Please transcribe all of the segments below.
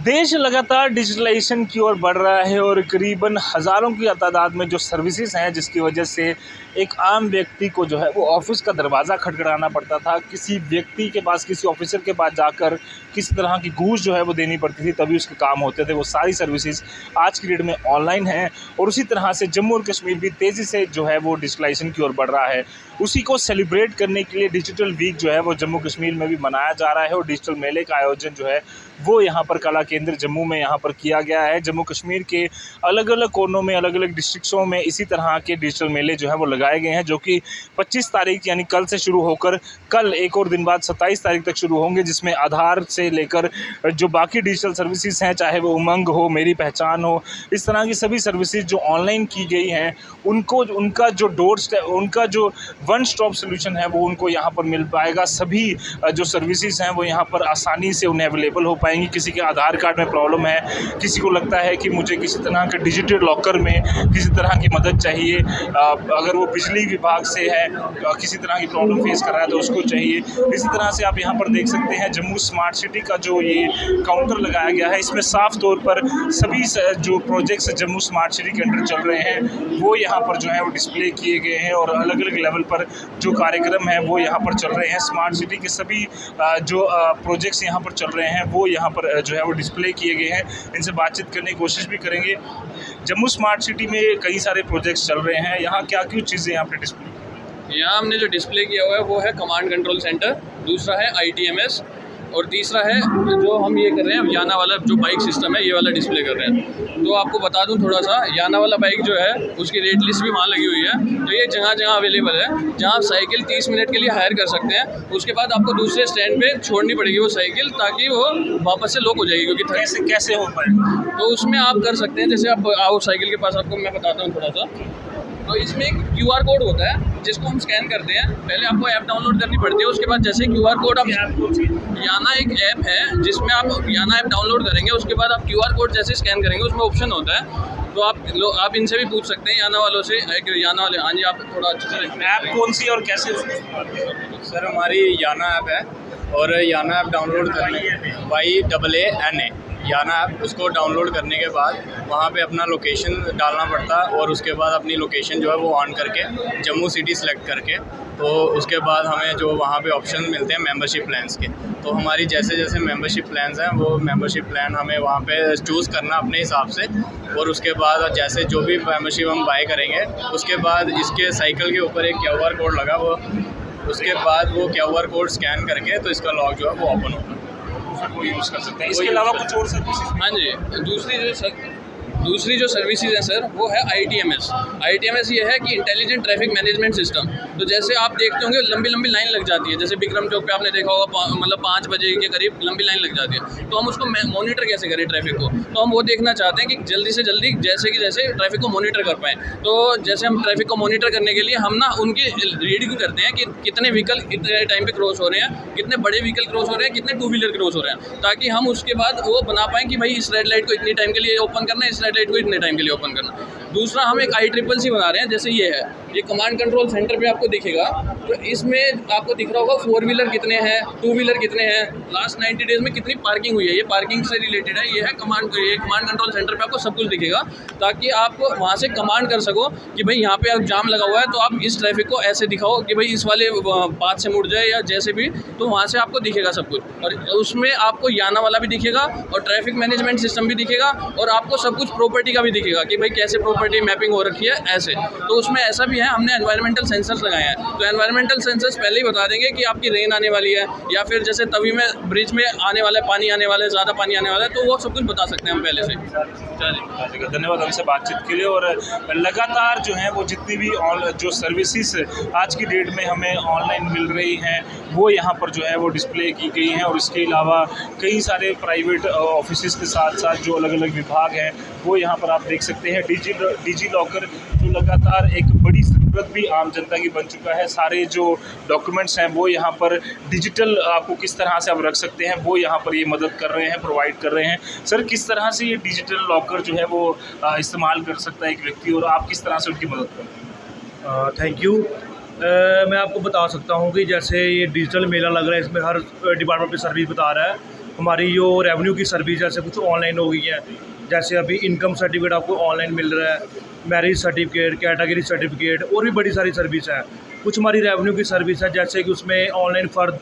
देश लगातार डिजिटलाइजेशन की ओर बढ़ रहा है और करीबन हज़ारों की तादाद में जो सर्विसेज हैं, जिसकी वजह से एक आम व्यक्ति को जो है वो ऑफ़िस का दरवाज़ा खटखटाना पड़ता था। किसी व्यक्ति के पास, किसी ऑफ़िसर के पास जाकर किसी तरह की घूस जो है वो देनी पड़ती थी, तभी उसके काम होते थे। वो सारी सर्विसेज आज की डेट में ऑनलाइन हैं और उसी तरह से जम्मू और कश्मीर भी तेज़ी से जो है वो डिजिटलाइजेशन की ओर बढ़ रहा है। उसी को सेलिब्रेट करने के लिए डिजिटल वीक जो है वो जम्मू कश्मीर में भी मनाया जा रहा है और डिजिटल मेले का आयोजन जो है वो यहाँ पर कला केंद्र जम्मू में यहाँ पर किया गया है। जम्मू कश्मीर के अलग अलग कोनों में, अलग अलग डिस्ट्रिक्ट्सों में इसी तरह के डिजिटल मेले जो है वो लगाए गए हैं, जो कि 25 तारीख यानी कल से शुरू होकर कल एक और दिन बाद 27 तारीख तक शुरू होंगे, जिसमें आधार से लेकर जो बाकी डिजिटल सर्विसेज हैं, चाहे वो उमंग हो, मेरी पहचान हो, इस तरह की सभी सर्विसेज जो ऑनलाइन की गई हैं, उनको उनका जो उनका जो वन स्टॉप सोल्यूशन है वो उनको यहाँ पर मिल पाएगा। सभी जो सर्विसेज हैं वो यहाँ पर आसानी से उन्हें अवेलेबल हो पाएंगी। किसी के आधार कार्ड में प्रॉब्लम है, किसी को लगता है कि मुझे किसी तरह के डिजिटल लॉकर में किसी तरह की मदद चाहिए, अगर वो बिजली विभाग से है, किसी तरह की प्रॉब्लम फेस कर रहा है तो उसको चाहिए। इसी तरह से आप यहाँ पर देख सकते हैं जम्मू स्मार्ट सिटी का जो ये काउंटर लगाया गया है, इसमें साफ तौर पर सभी जो प्रोजेक्ट्स जम्मू स्मार्ट सिटी के अंडर चल रहे हैं वो यहाँ पर जो है वो डिस्प्ले किए गए हैं और अलग अलग लेवल पर जो कार्यक्रम है वो यहाँ पर चल रहे हैं। स्मार्ट सिटी के सभी जो प्रोजेक्ट्स यहाँ पर चल रहे हैं वो यहाँ पर जो है वो डिस्प्ले किए गए हैं। इनसे बातचीत करने की कोशिश भी करेंगे। जम्मू स्मार्ट सिटी में कई सारे प्रोजेक्ट्स चल रहे हैं, यहाँ क्या कुछ चीज़ें यहाँ पे डिस्प्ले? यहाँ हमने जो डिस्प्ले किया हुआ है वो है कमांड कंट्रोल सेंटर, दूसरा है ITMS और तीसरा है जो हम ये कर रहे हैं याना वाला जो बाइक सिस्टम है, ये वाला डिस्प्ले कर रहे हैं। तो आपको बता दूं थोड़ा सा, याना वाला बाइक जो है उसकी रेट लिस्ट भी वहाँ लगी हुई है। तो ये जगह जगह अवेलेबल है, जहाँ आप साइकिल 30 मिनट के लिए हायर कर सकते हैं। उसके बाद आपको दूसरे स्टैंड पे छोड़नी पड़ेगी वो साइकिल, ताकि वो वापस से लॉक हो जाएगी। क्योंकि कैसे हो पाएगा? तो उसमें आप कर सकते हैं, जैसे आप आओ साइकिल के पास, आपको मैं बताता हूँ थोड़ा सा। तो इसमें एक QR कोड होता है जिसको हम स्कैन करते हैं। पहले आपको ऐप डाउनलोड करनी पड़ती है, उसके बाद जैसे QR कोड आप याना एक ऐप है जिसमें आप याना ऐप डाउनलोड करेंगे, उसके बाद आप QR कोड जैसे स्कैन करेंगे उसमें ऑप्शन होता है। तो आप इनसे भी पूछ सकते हैं याना वालों से, याना वाले। हाँ जी, आप थोड़ा अच्छे से ऐप कौन सी और कैसे? सर हमारी याना ऐप है और याना ऐप डाउनलोड करने YAANA याना ऐप, उसको डाउनलोड करने के बाद वहाँ पे अपना लोकेशन डालना पड़ता है और उसके बाद अपनी लोकेशन जो है वो ऑन करके जम्मू सिटी सेलेक्ट करके, तो उसके बाद हमें जो वहाँ पे ऑप्शन मिलते हैं मेंबरशिप प्लान्स के। तो हमारी जैसे जैसे मेंबरशिप प्लान्स हैं वो मेंबरशिप प्लान हमें वहाँ पे चूज़ करना अपने हिसाब से, और उसके बाद जैसे जो भी मेंबरशिप हम बाय करेंगे उसके बाद इसके साइकिल के ऊपर एक QR कोड लगा, वो उसके बाद वो QR कोड स्कैन करके तो इसका लॉक जो है वो ओपन होगा, वो यूज़ कर सकते हैं। इसके अलावा कुछ और सर्विसेज? हाँ जी, दूसरी जो सर्विसेज है सर वो है ITMS ये है कि इंटेलिजेंट ट्रैफिक मैनेजमेंट सिस्टम। तो जैसे आप देखते होंगे लंबी लंबी लाइन लग जाती है, जैसे विक्रम चौक पे आपने देखा होगा, मतलब 5 बजे के करीब लंबी लाइन लग जाती है। तो हम उसको मॉनिटर कैसे करें ट्रैफिक को, तो हम वो देखना चाहते हैं कि जल्दी से जल्दी जैसे ट्रैफिक को मॉनिटर कर पाएँ। तो जैसे हम ट्रैफिक को मॉनिटर करने के लिए हम ना उनकी रीडिंग करते हैं कि कितने व्हीकल इतने टाइम पे क्रॉस हो रहे हैं, कितने बड़े व्हीकल क्रॉस हो रहे हैं, कितने 2 व्हीलर क्रॉस हो रहे हैं, ताकि हम उसके बाद वो बना पाएँ कि भाई इस रेड लाइट को इतनी टाइम के लिए ओपन करना है, इस रेड लाइट को इतने टाइम के लिए ओपन करना। दूसरा हम एक ICCC बना रहे हैं, जैसे ये है, ये कमांड कंट्रोल सेंटर पे आपको दिखेगा। तो इसमें आपको दिख रहा होगा 4 व्हीलर कितने हैं, 2 व्हीलर कितने हैं, लास्ट 90 डेज में कितनी पार्किंग हुई है, ये पार्किंग से रिलेटेड है। ये है कमांड कंट्रोल सेंटर पे आपको सब कुछ दिखेगा, ताकि आप वहाँ से कमांड कर सको कि भाई यहाँ पे अब जाम लगा हुआ है तो आप इस ट्रैफिक को ऐसे दिखाओ कि भाई इस वाले पाथ से मुड़ जाए या जैसे भी, तो वहाँ से आपको दिखेगा सब कुछ। और उसमें आपको याना वाला भी दिखेगा और ट्रैफिक मैनेजमेंट सिस्टम भी दिखेगा और आपको सब कुछ प्रॉपर्टी का भी दिखेगा कि भाई कैसे प्रॉपर्टी मैपिंग हो रखी है ऐसे। तो उसमें ऐसा भी है, हमने एनवायरमेंटल सेंसर्स लगाए हैं। तो एनवायरमेंटल सेंसर्स पहले ही बता देंगे कि आपकी रेन आने वाली है, या फिर जैसे तवी में ब्रिज में आने वाला है, पानी आने वाला है, ज़्यादा पानी आने वाला है, तो वो सब कुछ बता सकते हैं हम पहले से। चलिए, धन्यवाद हमसे बातचीत के लिए। और लगातार जो है वो जितनी भी जो सर्विसेज आज की डेट में हमें ऑनलाइन मिल रही हैं वो यहाँ पर जो है वो डिस्प्ले की गई हैं। और इसके अलावा कई सारे प्राइवेट ऑफिसेज के साथ साथ जो अलग अलग विभाग हैं वो यहाँ पर आप देख सकते हैं। डिजी लॉकर जो लगातार एक बड़ी ज़रूरत भी आम जनता की बन चुका है। सारे जो डॉक्यूमेंट्स हैं वो यहाँ पर डिजिटल आपको किस तरह से आप रख सकते हैं वो यहाँ पर ये मदद कर रहे हैं, प्रोवाइड कर रहे हैं। सर, किस तरह से ये डिजिटल लॉकर जो है वो इस्तेमाल कर सकता है एक व्यक्ति, और आप किस तरह से उनकी मदद करते हैं? Thank you. मैं आपको बता सकता हूँ कि जैसे ये डिजिटल मेला लग रहा है, इसमें हर डिपार्टमेंट की सर्विस बता रहा है। हमारी जो रेवेन्यू की सर्विस जैसे कुछ ऑनलाइन हो गई है, जैसे अभी इनकम सर्टिफिकेट आपको ऑनलाइन मिल रहा है, मैरिज सर्टिफिकेट, कैटेगरी सर्टिफिकेट और भी बड़ी सारी सर्विस है। कुछ हमारी रेवेन्यू की सर्विस है जैसे कि उसमें ऑनलाइन फ़र्द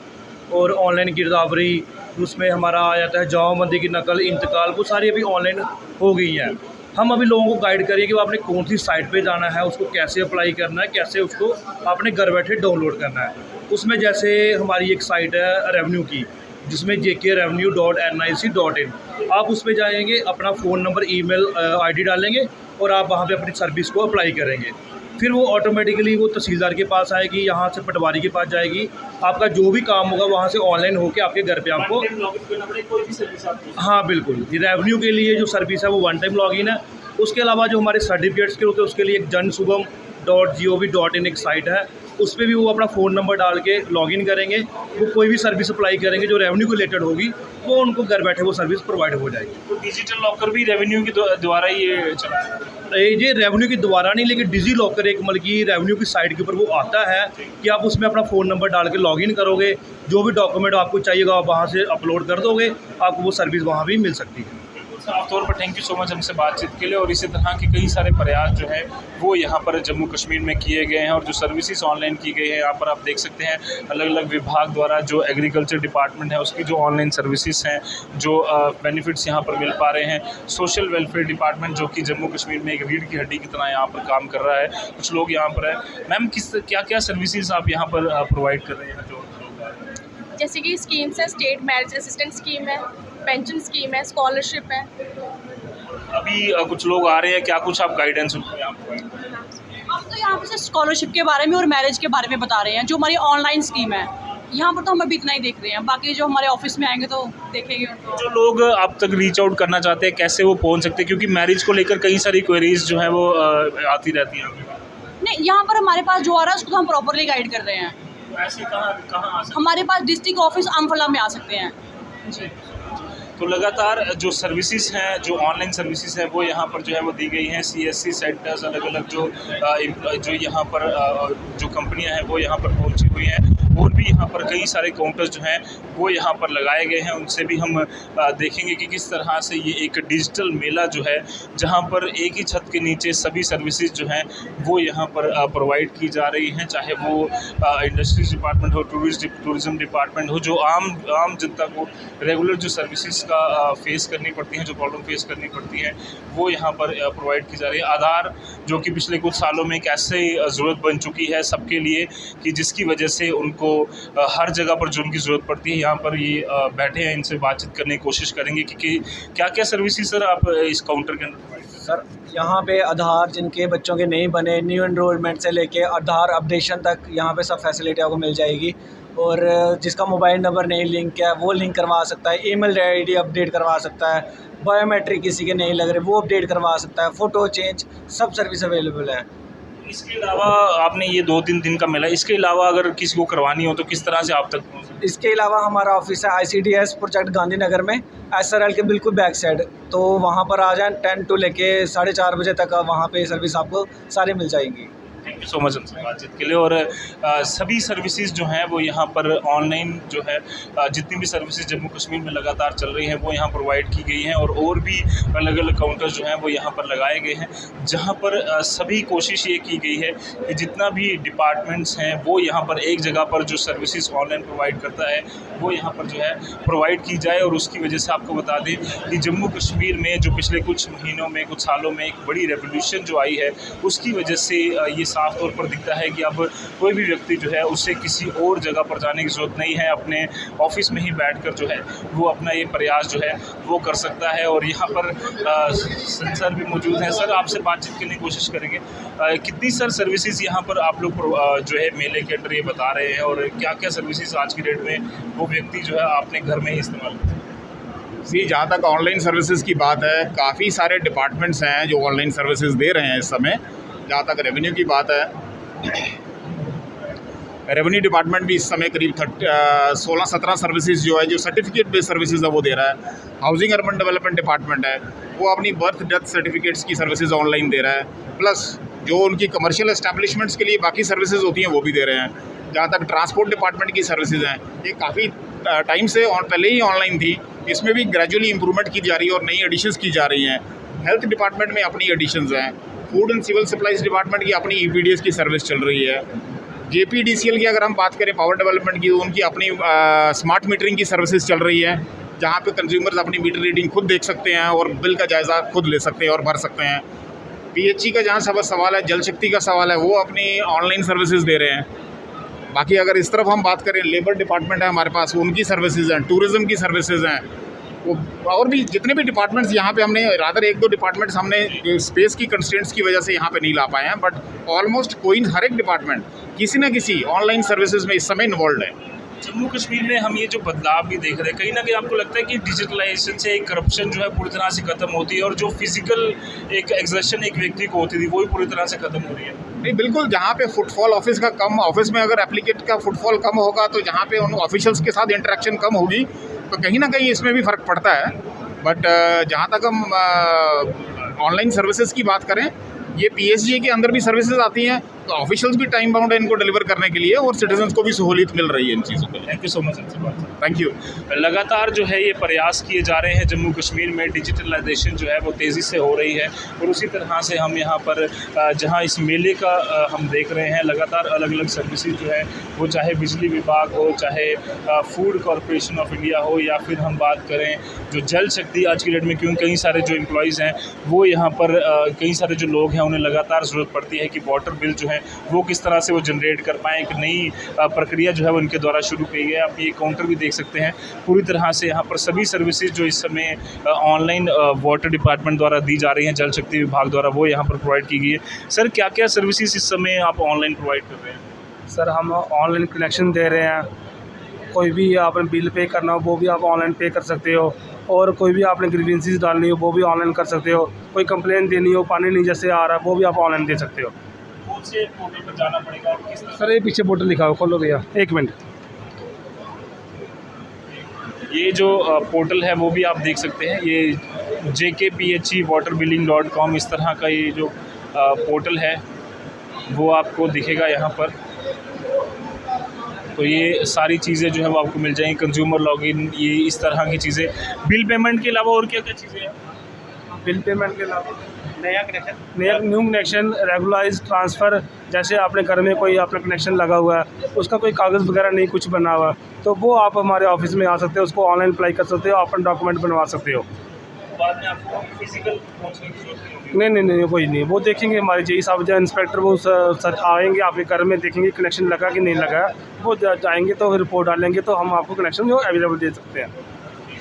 और ऑनलाइन गिरदावरी, उसमें हमारा आ जाता है जमाबंदी की नकल, इंतकाल, वो सारी अभी ऑनलाइन हो गई हैं। हम अभी लोगों को गाइड करिए कि वो आपने कौन सी साइट पे जाना है, उसको कैसे अप्लाई करना है, कैसे उसको आपने घर बैठे डाउनलोड करना है। उसमें जैसे हमारी एक साइट है रेवेन्यू की, जिसमें jkrevenue.nic.in, आप उस पर जाएंगे, अपना फ़ोन नंबर, ईमेल आईडी डालेंगे और आप वहाँ पे अपनी सर्विस को अप्लाई करेंगे। फिर वो ऑटोमेटिकली वो तहसीलदार के पास आएगी, यहाँ से पटवारी के पास जाएगी, आपका जो भी काम होगा वहाँ से ऑनलाइन होके आपके घर पे आपको, हाँ बिल्कुल, ये रेवेन्यू के लिए जो सर्विस है वो वन टाइम लॉगिन है। उसके अलावा जो हमारे सर्टिफिकेट्स के होते हैं उसके लिए एक janshubham.gov.in एक साइट है, उस पर भी वो अपना फ़ोन नंबर डाल के लॉगिन करेंगे, वो कोई भी सर्विस अप्लाई करेंगे जो रेवेन्यू को रिलेटेड होगी, वो उनको घर बैठे वो सर्विस प्रोवाइड हो जाएगी। तो डिजिटल लॉकर भी रेवेन्यू के द्वारा ये चला, ये रेवेन्यू के द्वारा नहीं, लेकिन डिजी लॉकर एक मतलब की रेवेन्यू की साइट के ऊपर वो आता है कि आप उसमें अपना फ़ोन नंबर डाल के लॉगिन करोगे, जो भी डॉक्यूमेंट आपको चाहिएगा आप वहाँ से अपलोड कर दोगे, आपको वो सर्विस वहाँ भी मिल सकती है। साफ तौर पर थैंक यू सो मच हमसे बातचीत के लिए। और इसी तरह के कई सारे प्रयास जो है वो यहाँ पर जम्मू कश्मीर में किए गए हैं और जो सर्विसेज ऑनलाइन की गई है, यहाँ पर आप देख सकते हैं अलग अलग विभाग द्वारा जो एग्रीकल्चर डिपार्टमेंट है उसकी जो ऑनलाइन सर्विसेज हैं, जो बेनिफिट्स यहाँ पर मिल पा रहे हैं। सोशल वेलफेयर डिपार्टमेंट जो कि जम्मू कश्मीर में एक रीढ़ की हड्डी की तरह यहाँ पर काम कर रहा है, कुछ लोग यहाँ पर है। मैम क्या क्या सर्विसेज आप यहाँ पर प्रोवाइड कर रहे हैं? जो जैसे कि स्कीम्स है, स्टेट मैरिज असिस्टेंट स्कीम है, पेंशन स्कीम है, स्कॉलरशिप है। अभी कुछ लोग आ रहे हैं, क्या कुछ आप गाइडेंस उनको यहाँ पर? हम तो यहाँ पे स्कॉलरशिप के बारे में और मैरिज के बारे में बता रहे हैं, जो हमारी ऑनलाइन स्कीम है। यहाँ पर तो हम अभी इतना ही देख रहे हैं, बाकी जो हमारे ऑफिस में आएंगे तो देखेंगे उनको। जो लोग आप तक रीच आउट करना चाहते हैं कैसे वो पहुँच सकते हैं, क्योंकि मैरिज को लेकर कई सारी क्वेरीज जो है वो आती रहती हैं? नहीं, यहाँ पर हमारे पास जो आ रहा है उसको तो हम प्रॉपरली गाइड कर रहे हैं। तो ऐसे कहाँ आ सकते? हमारे पास डिस्ट्रिक्ट ऑफिस अम्फला में आ सकते हैं जी। तो लगातार जो सर्विसेज हैं, जो ऑनलाइन सर्विसेज हैं वो यहाँ पर जो है वो दी गई हैं। CSC सेंटर्स अलग अलग जो यहाँ पर जो कंपनियां हैं वो यहाँ पर पहुँची हुई हैं, और भी यहाँ पर कई सारे काउंटर्स जो हैं वो यहाँ पर लगाए गए हैं। उनसे भी हम देखेंगे कि किस तरह से ये एक डिजिटल मेला जो है, जहाँ पर एक ही छत के नीचे सभी सर्विसेज जो हैं वो यहाँ पर प्रोवाइड की जा रही हैं, चाहे वो इंडस्ट्रीज डिपार्टमेंट हो, टूरिज़्म डिपार्टमेंट हो, जो आम जनता को रेगुलर जो सर्विसेज का फेस करनी पड़ती हैं, जो प्रॉब्लम फेस करनी पड़ती है, वो यहाँ पर प्रोवाइड की जा रही है। आधार जो कि पिछले कुछ सालों में एक ऐसे ज़रूरत बन चुकी है सबके लिए कि जिसकी वजह से उनको हर जगह पर जो उनकी ज़रूरत पड़ती है, यहाँ पर ये बैठे हैं, इनसे बातचीत करने की कोशिश करेंगे कि क्या क्या सर्विसेज सर आप इस काउंटर के अंदर प्रोवाइड करते हैं? सर यहाँ पे आधार जिनके बच्चों के नहीं बने, न्यू एनरोलमेंट से लेके आधार अपडेशन तक यहाँ पे सब फैसिलिटी आपको मिल जाएगी। और जिसका मोबाइल नंबर नहीं लिंक है वो लिंक करवा सकता है, ईमेल आईडी अपडेट करवा सकता है, बायोमेट्रिक किसी के नहीं लग रहे वो अपडेट करवा सकता है, फ़ोटो चेंज, सब सर्विस अवेलेबल है। इसके अलावा आपने ये 2-3 दिन का मेला, इसके अलावा अगर किसी को करवानी हो तो किस तरह से आप तक पहुँच सकते हैं? इसके अलावा हमारा ऑफिस है ICDS प्रोजेक्ट गांधीनगर में, SRL के बिल्कुल बैक साइड, तो वहाँ पर आ जाएं 10 to लेके 4:30 बजे तक वहाँ पे सर्विस आपको सारी मिल जाएंगी। थैंक यू सो मच हमसे बातचीत के लिए। और सभी सर्विसेज जो हैं वो यहाँ पर ऑनलाइन जो है जितनी भी सर्विसेज जम्मू कश्मीर में लगातार चल रही हैं वो यहाँ प्रोवाइड की गई हैं, और भी अलग अलग काउंटर्स जो हैं वो यहाँ पर लगाए गए हैं, जहाँ पर सभी कोशिश ये की गई है कि जितना भी डिपार्टमेंट्स हैं वो यहाँ पर एक जगह पर जो सर्विसेज ऑनलाइन प्रोवाइड करता है वो यहाँ पर जो है प्रोवाइड की जाए। और उसकी वजह से आपको बता दें कि जम्मू कश्मीर में जो पिछले कुछ महीनों में, कुछ सालों में एक बड़ी रेवोल्यूशन जो आई है, उसकी वजह से ये साफ तौर पर दिखता है कि अब कोई भी व्यक्ति जो है उसे किसी और जगह पर जाने की ज़रूरत नहीं है, अपने ऑफिस में ही बैठकर जो है वो अपना ये प्रयास जो है वो कर सकता है। और यहाँ पर सर भी मौजूद हैं। सर आपसे बातचीत करने की कोशिश करेंगे, कितनी सर सर्विसेज यहाँ पर आप लोग जो है मेले के अंदर ये बता रहे हैं, और क्या क्या सर्विसेज आज की डेट में वो व्यक्ति जो है अपने घर में ही इस्तेमाल करते हैं? जी, जहाँ तक ऑनलाइन सर्विसेज की बात है, काफ़ी सारे डिपार्टमेंट्स हैं जो ऑनलाइन सर्विसेज दे रहे हैं इस समय। जहाँ तक रेवेन्यू की बात है, रेवेन्यू डिपार्टमेंट भी इस समय करीब 16-17 सर्विसेज जो है, जो सर्टिफिकेट बेस्ड सर्विसेज है वो दे रहा है। हाउसिंग अर्बन डेवलपमेंट डिपार्टमेंट है वो अपनी बर्थ डेथ सर्टिफिकेट्स की सर्विसेज ऑनलाइन दे रहा है, प्लस जो उनकी कमर्शियल एस्टैब्लिशमेंट्स के लिए बाकी सर्विसेज होती हैं वो भी दे रहे हैं। जहाँ तक ट्रांसपोर्ट डिपार्टमेंट की सर्विसेज हैं, ये काफ़ी टाइम से और पहले ही ऑनलाइन थी, इसमें भी ग्रेजुअली इंप्रूवमेंट की जा रही है और नई एडिशंस की जा रही हैं। हेल्थ डिपार्टमेंट में अपनी एडिशंस हैं, food and civil supplies department की अपनी EPDS की सर्विस चल रही है। JPDCL की अगर हम बात करें पावर डेवलपमेंट की, उनकी अपनी स्मार्ट मीटरिंग की सर्विसेज चल रही है, जहाँ पे कंज्यूमर्स अपनी मीटर रीडिंग खुद देख सकते हैं और बिल का जायज़ा खुद ले सकते हैं और भर सकते हैं। PHE का जहाँ सब सवाल है, जल शक्ति का सवाल है, वो अपनी ऑनलाइन सर्विसेज दे रहे हैं। बाकी अगर इस तरफ हम बात करें, लेबर डिपार्टमेंट है हमारे पास, उनकी सर्विसेज हैं, टूरिज़्म की सर्विसेज हैं, वो और भी जितने भी डिपार्टमेंट्स यहाँ पे हमने रादर 1-2 डिपार्टमेंट्स हमने स्पेस की कंस्ट्रेंट्स की वजह से यहाँ पे नहीं ला पाए हैं, बट ऑलमोस्ट हर एक डिपार्टमेंट किसी न किसी ऑनलाइन सर्विसेज में इस समय इन्वॉल्व है। जम्मू कश्मीर में हम ये जो बदलाव भी देख रहे हैं, कहीं ना कहीं आपको लगता है कि डिजिटलाइजेशन से एक करप्शन जो है पूरी तरह से खत्म होती है और जो फिजिकल एक एग्जर्शन एक व्यक्ति को होती थी वो भी पूरी तरह से खत्म हो रही है? नहीं, बिल्कुल, जहाँ पे फुटफॉल ऑफिस का कम, ऑफिस में अगर एप्लीकेट का फुटफॉल कम होगा तो जहाँ पे उन ऑफिशियल्स के साथ इंटरेक्शन कम होगी तो कहीं ना कहीं इसमें भी फ़र्क पड़ता है। बट जहाँ तक हम ऑनलाइन सर्विसेज की बात करें, ये PSGA के अंदर भी सर्विसेज आती हैं, तो ऑफिशियल्स भी टाइम बाउंड है इनको डिलीवर करने के लिए और सिटीजन्स को भी सहूलियत मिल रही है इन चीज़ों पर। Thank you so much. Thank you. लगातार जो है ये प्रयास किए जा रहे हैं जम्मू कश्मीर में, डिजिटलाइजेशन जो है वो तेज़ी से हो रही है और उसी तरह से हम यहाँ पर जहाँ इस मेले का हम देख रहे हैं, लगातार अलग अलग सर्विसेज जो है वो चाहे बिजली विभाग हो, चाहे फूड कॉरपोरेशन ऑफ इंडिया हो, या फिर हम बात करें जो जल शक्ति आज की डेट में, क्योंकि कई सारे जो एम्प्लॉयज़ हैं वो यहाँ पर कई सारे जो लोग हैं उन्हें लगातार ज़रूरत पड़ती है कि वाटर बिल जो है वो किस तरह से वो जनरेट कर पाएँ। एक नई प्रक्रिया जो है वो उनके द्वारा शुरू की गई है। आप ये काउंटर भी देख सकते हैं, पूरी तरह से यहाँ पर सभी सर्विसेज जो इस समय ऑनलाइन वाटर डिपार्टमेंट द्वारा दी जा रही हैं, जल शक्ति विभाग द्वारा, वो यहाँ पर प्रोवाइड की गई है। सर, क्या क्या सर्विसेज इस समय आप ऑनलाइन प्रोवाइड कर रहे हैं? सर, हम ऑनलाइन कनेक्शन दे रहे हैं, कोई भी आपने बिल पे करना हो वो भी आप ऑनलाइन पे कर सकते हो, और कोई भी आपने ग्रीवेंसेस डालनी हो वो भी ऑनलाइन कर सकते हो, कोई कंप्लेन देनी हो, पानी नहीं जैसे आ रहा है वो भी आप ऑनलाइन दे सकते हो। कौन से पोर्टल पर जाना पड़ेगा? सर, ये पीछे पोर्टल लिखा हो, खोलो भैया, 1 मिनट। ये जो पोर्टल है वो भी आप देख सकते हैं, ये jkphewaterbilling.com इस तरह का ये जो पोर्टल है वो आपको दिखेगा यहाँ पर। तो ये सारी चीज़ें जो है वो आपको मिल जाएंगी, कंज्यूमर लॉगिन, ये इस तरह की चीज़ें। बिल पेमेंट के अलावा और क्या क्या चीज़ें हैं? बिल पेमेंट के अलावा न्यू कनेक्शन, रेगुलराइज ट्रांसफ़र, जैसे आपने घर में कोई आपका कनेक्शन लगा हुआ है, उसका कोई कागज़ वगैरह नहीं कुछ बना हुआ, तो वो आप हमारे ऑफिस में आ सकते हो, उसको ऑनलाइन अप्लाई कर सकते हो, अपना डॉक्यूमेंट बनवा सकते हो। बाद में आपको फिजिकल पहुंचने की जरूरत नहीं होगी? नहीं, कोई नहीं, वो देखेंगे हमारे JE साहब, जो इंस्पेक्टर, वो सर आएंगे आपके घर में, देखेंगे कनेक्शन लगा कि नहीं लगा, वो जाएंगे तो रिपोर्ट डालेंगे तो हम आपको कनेक्शन जो अवेलेबल दे सकते हैं।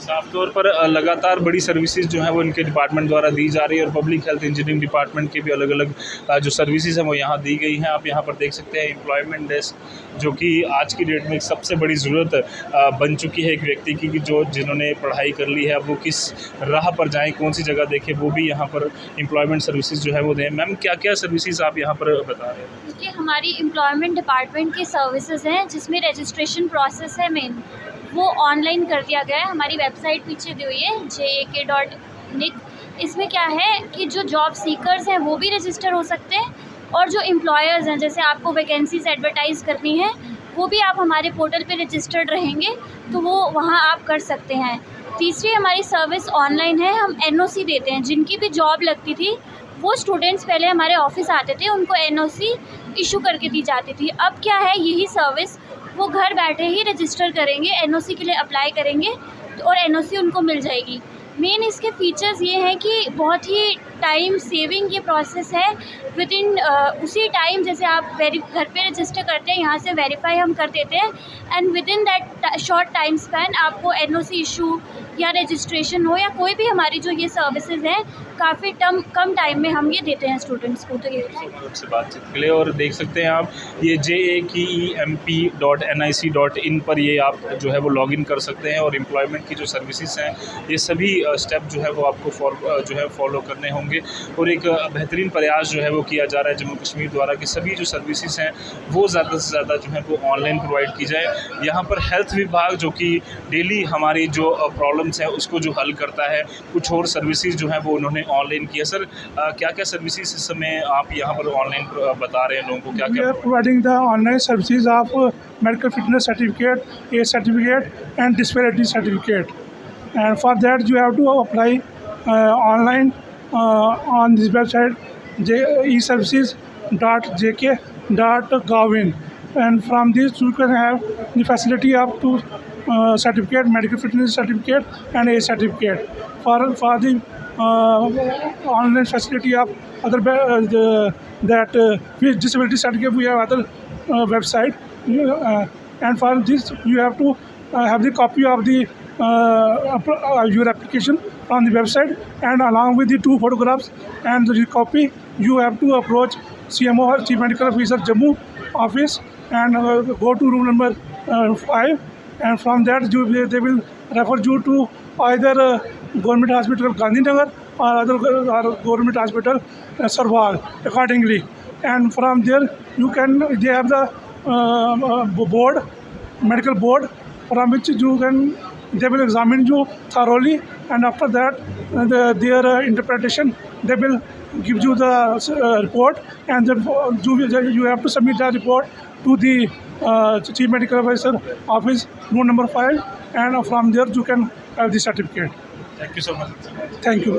साफ तौर पर लगातार बड़ी सर्विसेज जो है वो इनके डिपार्टमेंट द्वारा दी जा रही है और पब्लिक हेल्थ इंजीनियरिंग डिपार्टमेंट के भी अलग अलग जो सर्विसेज हैं वो यहाँ दी गई हैं। आप यहाँ पर देख सकते हैं एम्प्लॉयमेंट डेस्क, जो कि आज की डेट में एक सबसे बड़ी ज़रूरत बन चुकी है एक व्यक्ति की, कि जो जिन्होंने पढ़ाई कर ली है अब वो किस राह पर जाएँ, कौन सी जगह देखें, वो भी यहाँ पर एम्प्लॉयमेंट सर्विसेज जो है वो दें। मैम, क्या क्या सर्विसेज आप यहाँ पर बता रहे हैं? देखिए, हमारी एम्प्लॉयमेंट डिपार्टमेंट की सर्विसेज हैं जिसमें रजिस्ट्रेशन प्रोसेस है मेन, वो ऑनलाइन कर दिया गया है। हमारी वेबसाइट पीछे दी हुई है jak.nic। इसमें क्या है कि जो जॉब सीकर्स हैं वो भी रजिस्टर हो सकते हैं, और जो एम्प्लॉयर्स हैं, जैसे आपको वैकेंसीज एडवर्टाइज़ करनी है, वो भी आप हमारे पोर्टल पे रजिस्टर्ड रहेंगे तो वो वहाँ आप कर सकते हैं। तीसरी हमारी सर्विस ऑनलाइन है, हम NOC देते हैं। जिनकी भी जॉब लगती थी वो स्टूडेंट्स पहले हमारे ऑफिस आते थे, उनको NOC इशू करके दी जाती थी। अब क्या है, यही सर्विस वो घर बैठे ही रजिस्टर करेंगे, NOC के लिए अप्लाई करेंगे और NOC उनको मिल जाएगी। मेन इसके फीचर्स ये हैं कि बहुत ही टाइम सेविंग ये प्रोसेस है। विद इन उसी टाइम, जैसे आप घर पे रजिस्टर करते हैं, यहाँ से वेरीफाई हम कर देते हैं, and with in that short time span आपको NOC इशू या रजिस्ट्रेशन हो या कोई भी हमारी जो ये सर्विसेज हैं, काफ़ी कम टाइम में हम ये देते हैं स्टूडेंट्स को। तो ये से बातचीत के लिए, और देख सकते हैं आप ये jakemp.nic.in पर ये आप जो है वो लॉगिन कर सकते हैं और एम्प्लॉयमेंट की जो सर्विसेज हैं ये सभी स्टेप जो है वो आपको फॉलो करने होंगे और एक बेहतरीन प्रयास जो है वो किया जा रहा है जम्मू कश्मीर द्वारा कि सभी जो सर्विसेज हैं वो ज़्यादा से ज़्यादा जो है वो ऑनलाइन प्रोवाइड की जाए। यहाँ पर हेल्थ विभाग जो कि डेली हमारी जो प्रॉब्लम्स हैं उसको जो हल करता है, कुछ और सर्विसेज जो हैं वो उन्होंने ऑनलाइन किया। सर क्या क्या सर्विसेज इस समय आप यहाँ पर ऑनलाइन बता रहे हैं लोगों को? क्या क्या providing the online services of medical fitness certificate, age certificate and disability certificate, and for that you have to apply online on this website eservices.jk.gov.in, and from this you can have the facility up to certificate, medical fitness certificate and age certificate. For the online facility of other disability certificate, we have other website, and for this you have to have the copy of the your application on the website, and along with the 2 photographs and the copy you have to approach CMO or Chief Medical Officer Jammu office and go to room number 5, and from that they will refer you to either government hospital Gandhinagar or other government hospital Sarwal accordingly, and from there they have the board, medical board, from which they will examine you thoroughly, and after that their interpretation, they will give you the report, and then you have to submit that report to the Chief Medical Officer office, room number 5, and from there you can have the certificate. Thank you so much. Thank you.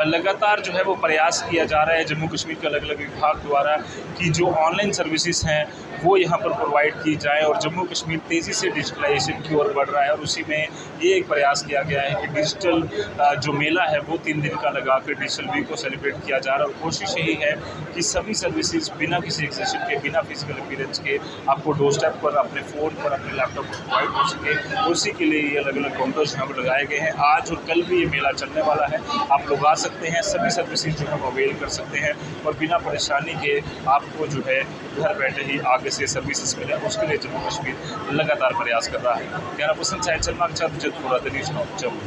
लगातार जो है वो प्रयास किया जा रहा है जम्मू कश्मीर के अलग अलग विभाग द्वारा कि जो ऑनलाइन सर्विसेज हैं वो यहाँ पर प्रोवाइड की जाए, और जम्मू कश्मीर तेज़ी से डिजिटलाइजेशन की ओर बढ़ रहा है, और उसी में ये एक प्रयास किया गया है कि डिजिटल जो मेला है वो 3 दिन का लगा कर डिजिटल वीक को सेलिब्रेट किया जा रहा है, और कोशिश यही है कि सभी सर्विसेज बिना किसी एक्सेशन के, बिना फिजिकल अपीयरेंस के आपको डोर स्टेप पर, अपने फ़ोन पर, अपने लैपटॉप पर प्रोवाइड हो सके। उसी के लिए ये अलग अलग काउंटर्स यहाँ पर लगाए गए हैं। आज और कल भी ये मेला चलने वाला है, आप लोग आ सकते हैं, सभी सर्विसेज जो है वो अवेल कर सकते हैं, और बिना परेशानी के आपको जो है घर बैठे ही आगे से सर्विसेज मिले, उसके लिए जम्मू कश्मीर लगातार प्रयास कर रहा है। कैमरा पर्सन साहिद शर्मा के साथ जमू।